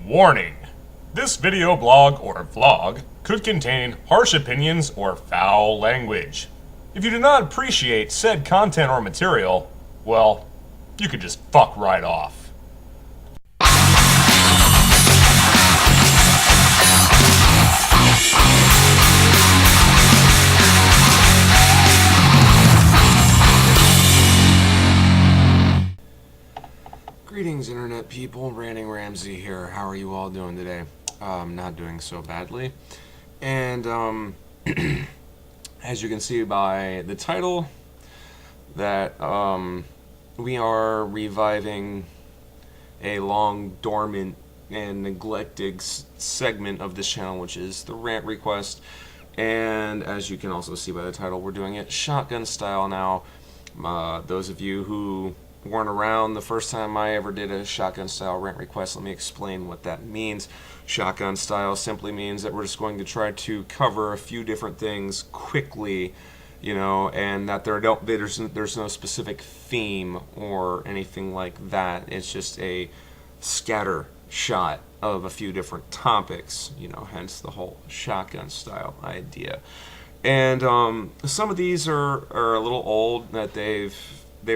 Warning! This video blog or vlog could contain harsh opinions or foul language. If you do not appreciate said content or material, well, you could just fuck right off. Greetings, internet people. RantingRamsay here. How are you all doing today? Not doing so badly. And as you can see by the title, that we are reviving a long dormant and neglected segment of this channel, which is the rant request. And as you can also see by the title, we're doing it shotgun style now. Those of you who weren't around the first time I ever did a shotgun style rant request, let me explain what that means. Shotgun style simply means that we're just going to try to cover a few different things quickly, you know, and that there's no specific theme or anything like that. It's just a scatter shot of a few different topics, you know, hence the whole shotgun style idea. And some of these are a little old, that they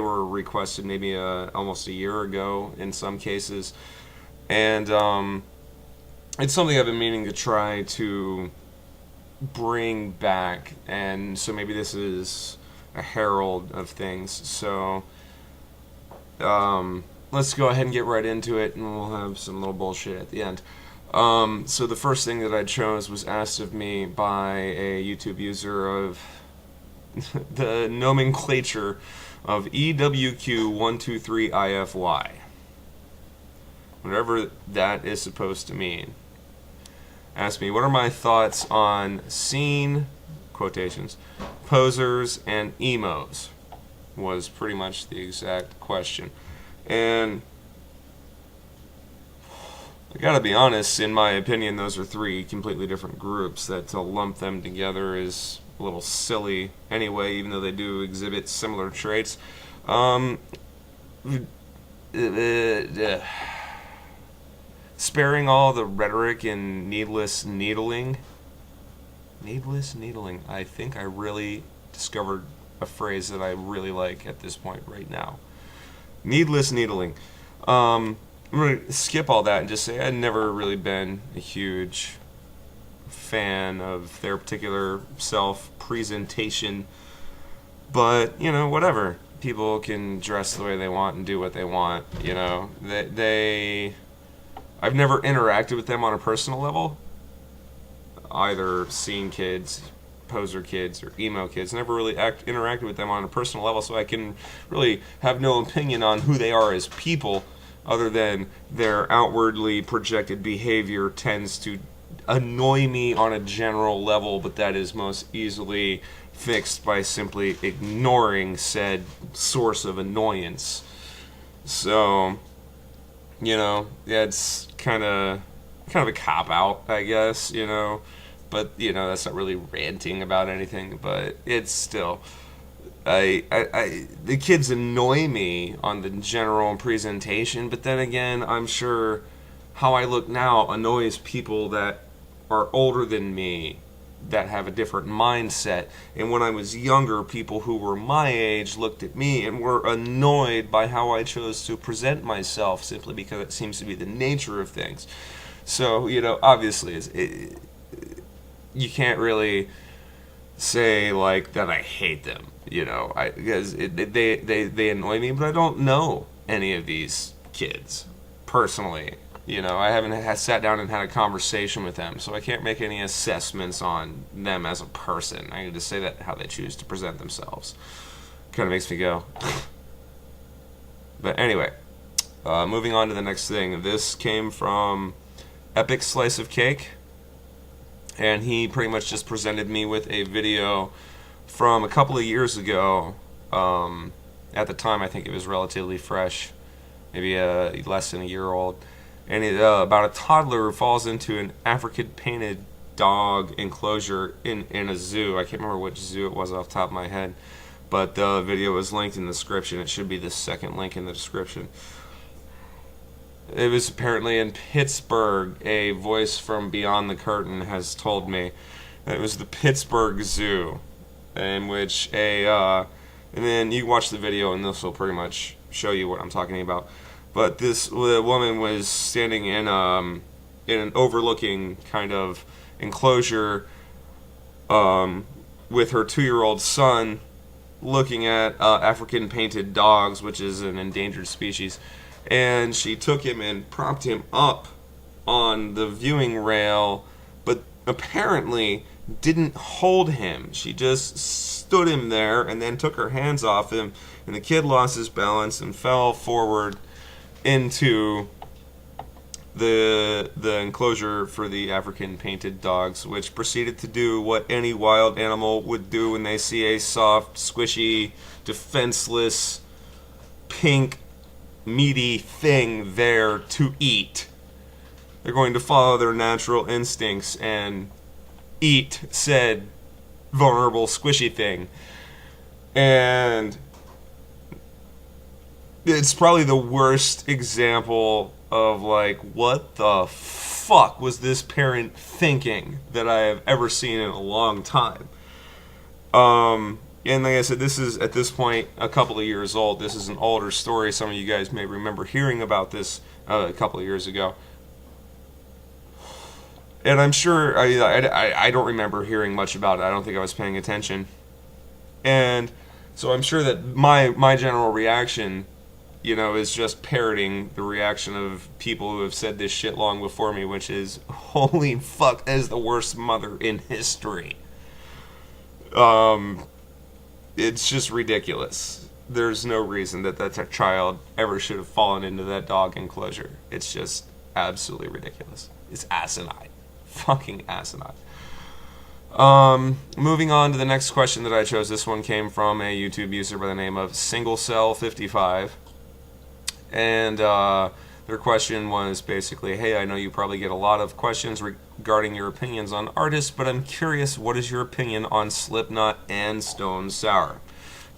were requested maybe almost a year ago in some cases, and it's something I've been meaning to try to bring back, and so maybe this is a herald of things. So let's go ahead and get right into it, and we'll have some little bullshit at the end. So the first thing that I chose was asked of me by a YouTube user of the nomenclature of EWQ123IFY, whatever that is supposed to mean. Asked me, what are my thoughts on scene, quotations, posers, and emos, was pretty much the exact question. And I gotta be honest, in my opinion, those are three completely different groups, that to lump them together is a little silly anyway, even though they do exhibit similar traits. Sparing all the rhetoric and needless needling. Needless needling. I think I really discovered a phrase that I really like at this point right now. Needless needling. I'm going to skip all that and just say I've never really been a huge fan of their particular self-presentation, but, you know, whatever. People can dress the way they want and do what they want, you know. I've never interacted with them on a personal level, either scene kids, poser kids, or emo kids. Never really interacted with them on a personal level, so I can really have no opinion on who they are as people, other than their outwardly projected behavior tends to annoy me on a general level, but that is most easily fixed by simply ignoring said source of annoyance. So, you know, yeah, it's kind of a cop-out, I guess, you know, but, you know, that's not really ranting about anything, but it's still, the kids annoy me on the general presentation, but then again, I'm sure how I look now annoys people that are older than me, that have a different mindset. And when I was younger, people who were my age looked at me and were annoyed by how I chose to present myself, simply because it seems to be the nature of things. So, you know, obviously, you can't really say, like, that I hate them, you know, because they annoy me, but I don't know any of these kids personally. You know, I haven't sat down and had a conversation with them, so I can't make any assessments on them as a person. I can just say that how they choose to present themselves. Kind of makes me go. But anyway, moving on to the next thing. This came from Epic Slice of Cake, and he pretty much just presented me with a video from a couple of years ago. At the time, I think it was relatively fresh, maybe less than a year old. And about a toddler who falls into an African-painted dog enclosure in a zoo. I can't remember which zoo it was off the top of my head, but the video is linked in the description. It should be the second link in the description. It was apparently in Pittsburgh. A voice from beyond the curtain has told me that it was the Pittsburgh Zoo, in which and then you watch the video and this will pretty much show you what I'm talking about. But the woman was standing in an overlooking kind of enclosure with her 2-year-old son, looking at African painted dogs, which is an endangered species. And she took him and propped him up on the viewing rail, but apparently didn't hold him. She just stood him there and then took her hands off him, and the kid lost his balance and fell forward into the enclosure for the African painted dogs, which proceeded to do what any wild animal would do when they see a soft, squishy, defenseless, pink, meaty thing there to eat. They're going to follow their natural instincts and eat said vulnerable, squishy thing. And it's probably the worst example of, like, what the fuck was this parent thinking that I have ever seen in a long time. And like I said, this is, at this point, a couple of years old. This is an older story. Some of you guys may remember hearing about this a couple of years ago. And I'm sure, I don't remember hearing much about it. I don't think I was paying attention. And so I'm sure that my general reaction, you know, is just parroting the reaction of people who have said this shit long before me, which is, holy fuck, that is the worst mother in history. It's just ridiculous. There's no reason that child ever should have fallen into that dog enclosure. It's just absolutely ridiculous. It's asinine. Fucking asinine. Moving on to the next question that I chose. This one came from a YouTube user by the name of SingleCell55. And their question was basically, hey, I know you probably get a lot of questions regarding your opinions on artists, but I'm curious, what is your opinion on Slipknot and Stone Sour?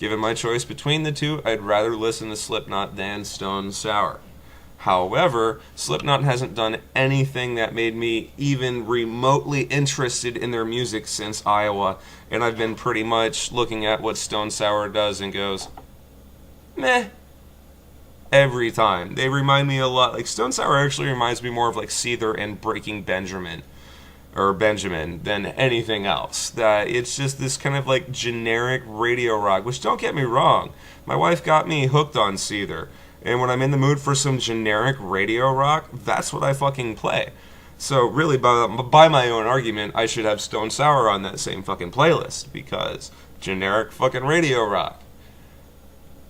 Given my choice between the two, I'd rather listen to Slipknot than Stone Sour. However, Slipknot hasn't done anything that made me even remotely interested in their music since Iowa, and I've been pretty much looking at what Stone Sour does and goes, meh, every time. They remind me a lot, like Stone Sour actually reminds me more of like Seether and Breaking Benjamin than anything else. That it's just this kind of like generic radio rock, which, don't get me wrong, my wife got me hooked on Seether. And when I'm in the mood for some generic radio rock, that's what I fucking play. So really, by my own argument, I should have Stone Sour on that same fucking playlist, because generic fucking radio rock.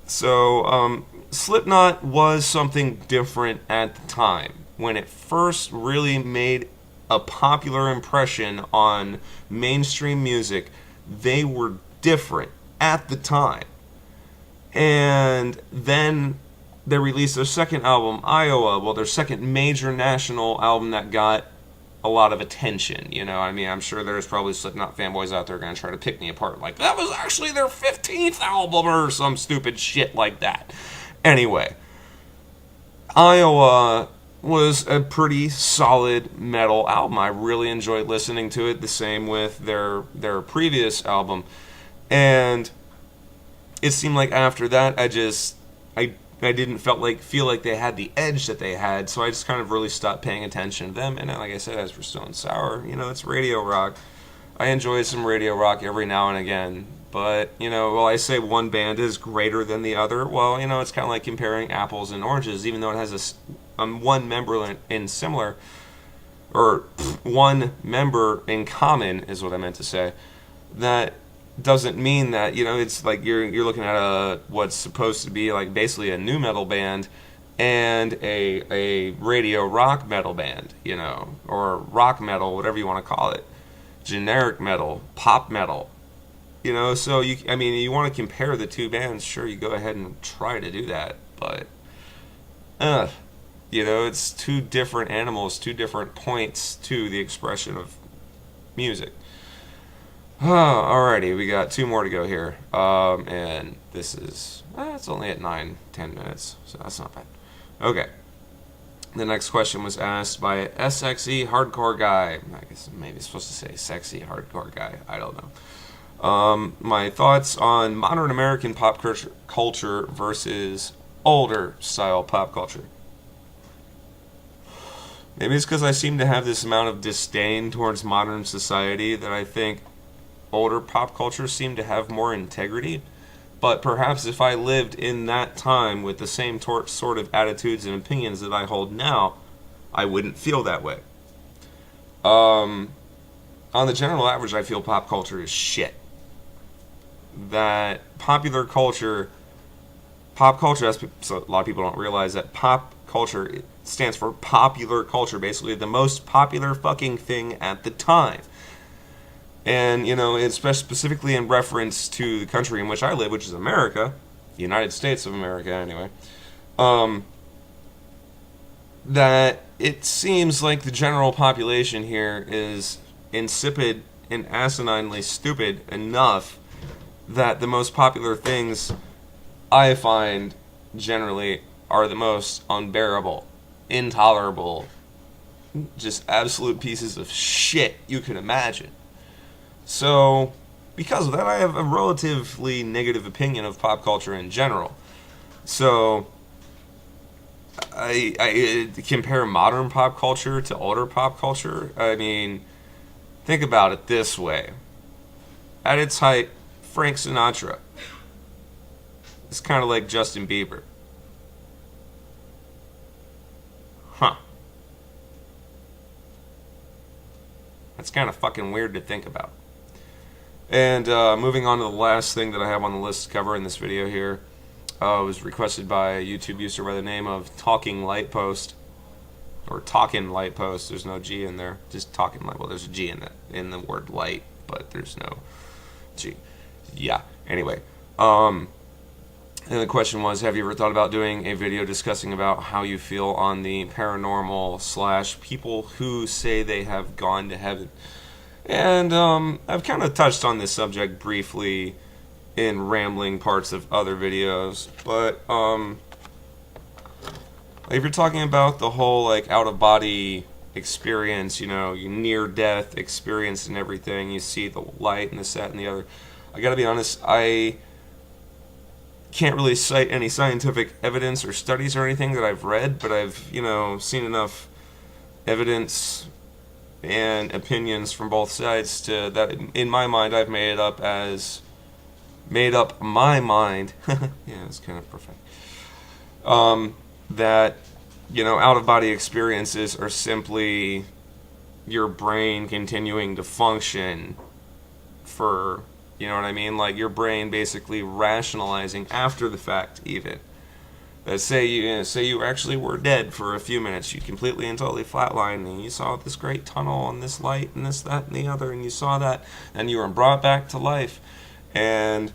So, Slipknot was something different at the time. When it first really made a popular impression on mainstream music, they were different at the time. And then they released their second album, Iowa, well, their second major national album that got a lot of attention, you know. I mean, I'm sure there's probably Slipknot fanboys out there going to try to pick me apart, like, that was actually their 15th album or some stupid shit like that. Anyway, Iowa was a pretty solid metal album. I really enjoyed listening to it, the same with their previous album. And it seemed like after that, I didn't feel like they had the edge that they had, so I just kind of really stopped paying attention to them. And like I said, as for Stone Sour, you know, it's radio rock. I enjoy some radio rock every now and again, but, you know, while I say one band is greater than the other, well, you know, it's kind of like comparing apples and oranges, even though it has one member in similar, or one member in common is what I meant to say. That doesn't mean that, you know, it's like you're looking at what's supposed to be like basically a nu metal band and a radio rock metal band, you know, or rock metal, whatever you want to call it, generic metal, pop metal, you know. So you want to compare the two bands, sure, you go ahead and try to do that, but you know, it's two different animals, two different points to the expression of music. Alrighty, we got 2 more to go here. And this is, it's only at 9-10 minutes, so that's not bad. Okay. The next question was asked by SXE Hardcore Guy. I guess maybe it's supposed to say Sexy Hardcore Guy. I don't know. My thoughts on modern American pop culture versus older style pop culture. Maybe it's because I seem to have this amount of disdain towards modern society that I think older pop culture seemed to have more integrity. But perhaps if I lived in that time with the same sort of attitudes and opinions that I hold now, I wouldn't feel that way. On the general average, I feel pop culture is shit. That pop culture, so a lot of people don't realize that pop culture, it stands for popular culture, basically the most popular fucking thing at the time. And, you know, it's specifically in reference to the country in which I live, which is America, the United States of America, anyway, that it seems like the general population here is insipid and asininely stupid enough that the most popular things I find generally are the most unbearable, intolerable, just absolute pieces of shit you can imagine. So, because of that, I have a relatively negative opinion of pop culture in general. So, I compare modern pop culture to older pop culture. I mean, think about it this way. At its height, Frank Sinatra is kind of like Justin Bieber. Huh. That's kind of fucking weird to think about. And moving on to the last thing that I have on the list to cover in this video here, was requested by a YouTube user by the name of Talking Light Post, or Talkin' Light Post. There's no G in there, just Talking Light. Well, there's a G in the word light, but there's no G. Yeah. Anyway, and the question was, have you ever thought about doing a video discussing about how you feel on the paranormal / people who say they have gone to heaven? And I've kind of touched on this subject briefly in rambling parts of other videos, but if you're talking about the whole like out-of-body experience, you know, your near-death experience and everything, you see the light and this, that, and the other, I gotta be honest, I can't really cite any scientific evidence or studies or anything that I've read, but I've, you know, seen enough evidence and opinions from both sides to that in my mind I've made up my mind yeah, it's kind of perfect, that, you know, out-of-body experiences are simply your brain continuing to function for, you know what I mean, like your brain basically rationalizing after the fact even. That say you actually were dead for a few minutes, you completely and totally flatlined, and you saw this great tunnel and this light and this, that, and the other, and you saw that, and you were brought back to life, and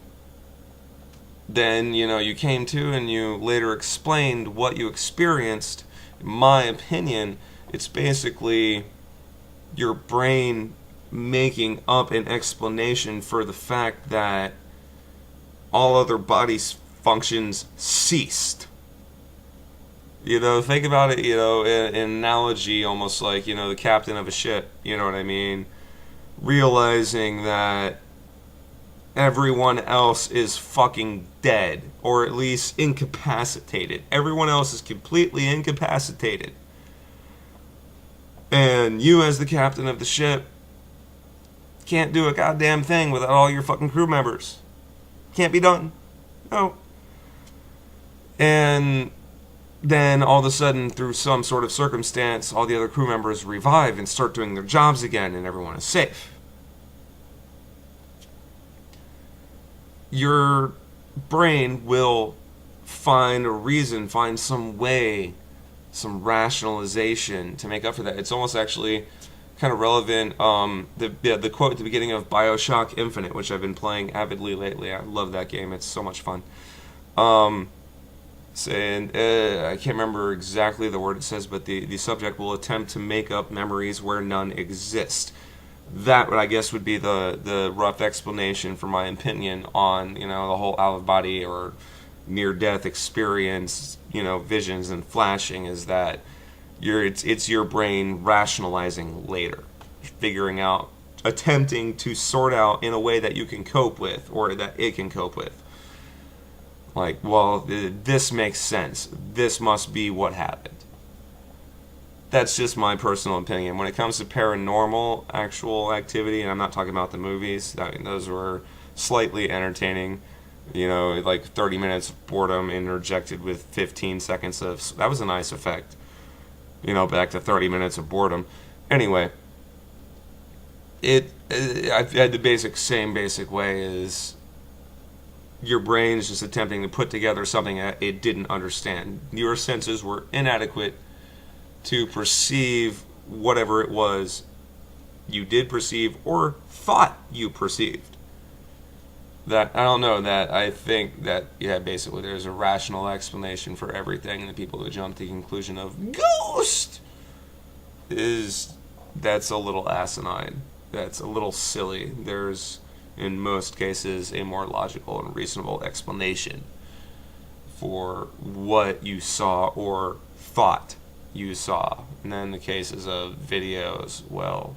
then, you know, you came to and you later explained what you experienced. In my opinion, it's basically your brain making up an explanation for the fact that all other body functions ceased. You know, think about it, you know, an analogy almost like, you know, the captain of a ship, you know what I mean? Realizing that everyone else is fucking dead, or at least incapacitated. Everyone else is completely incapacitated. And you, as the captain of the ship, can't do a goddamn thing without all your fucking crew members. Can't be done. No. And then all of a sudden, through some sort of circumstance, all the other crew members revive and start doing their jobs again, and everyone is safe. Your brain will find a reason, find some way, some rationalization to make up for that. It's almost actually kind of relevant. The quote at the beginning of BioShock Infinite, which I've been playing avidly lately. I love that game. It's so much fun. And I can't remember exactly the word it says, but the subject will attempt to make up memories where none exist. That, I guess, would be the rough explanation for my opinion on, you know, the whole out-of-body or near-death experience, you know, visions and flashing, is that It's your brain rationalizing later, figuring out, attempting to sort out in a way that you can cope with, or that it can cope with. Like, well, this makes sense. This must be what happened. That's just my personal opinion. When it comes to paranormal actual activity, and I'm not talking about the movies, I mean, those were slightly entertaining. You know, like 30 minutes of boredom interjected with 15 seconds of... That was a nice effect. You know, back to 30 minutes of boredom. Anyway, I've had the same basic way is your brain is just attempting to put together something that it didn't understand. Your senses were inadequate to perceive whatever it was you did perceive or thought you perceived. That, I don't know, that I think that, yeah, basically there's a rational explanation for everything, and the people who jump to the conclusion of ghost that's a little asinine. That's a little silly. There's, in most cases, a more logical and reasonable explanation for what you saw or thought you saw. And then in the cases of videos, well,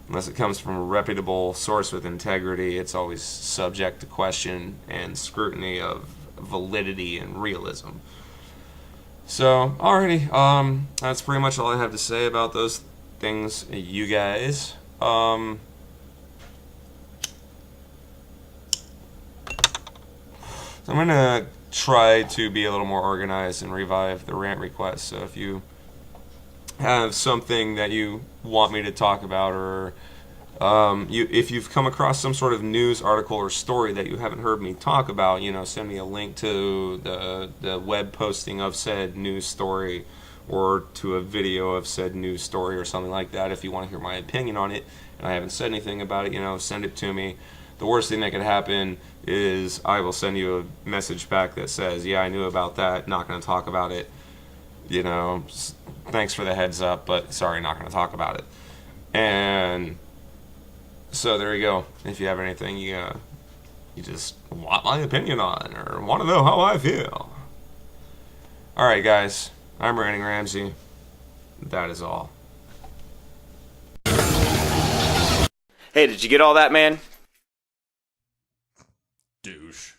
unless it comes from a reputable source with integrity, it's always subject to question and scrutiny of validity and realism. So, alrighty, that's pretty much all I have to say about those things, you guys. So I'm gonna try to be a little more organized and revive the rant requests. So if you have something that you want me to talk about, or if you've come across some sort of news article or story that you haven't heard me talk about, you know, send me a link to the web posting of said news story, or to a video of said news story or something like that. If you want to hear my opinion on it and I haven't said anything about it, you know, send it to me. The worst thing that could happen is I will send you a message back that says, yeah, I knew about that, not going to talk about it. You know, thanks for the heads up, but sorry, not going to talk about it. And so there you go. If you have anything you just want my opinion on, or want to know how I feel. Alright, guys. I'm RantingRamsay. That is all. Hey, did you get all that, man? Douche.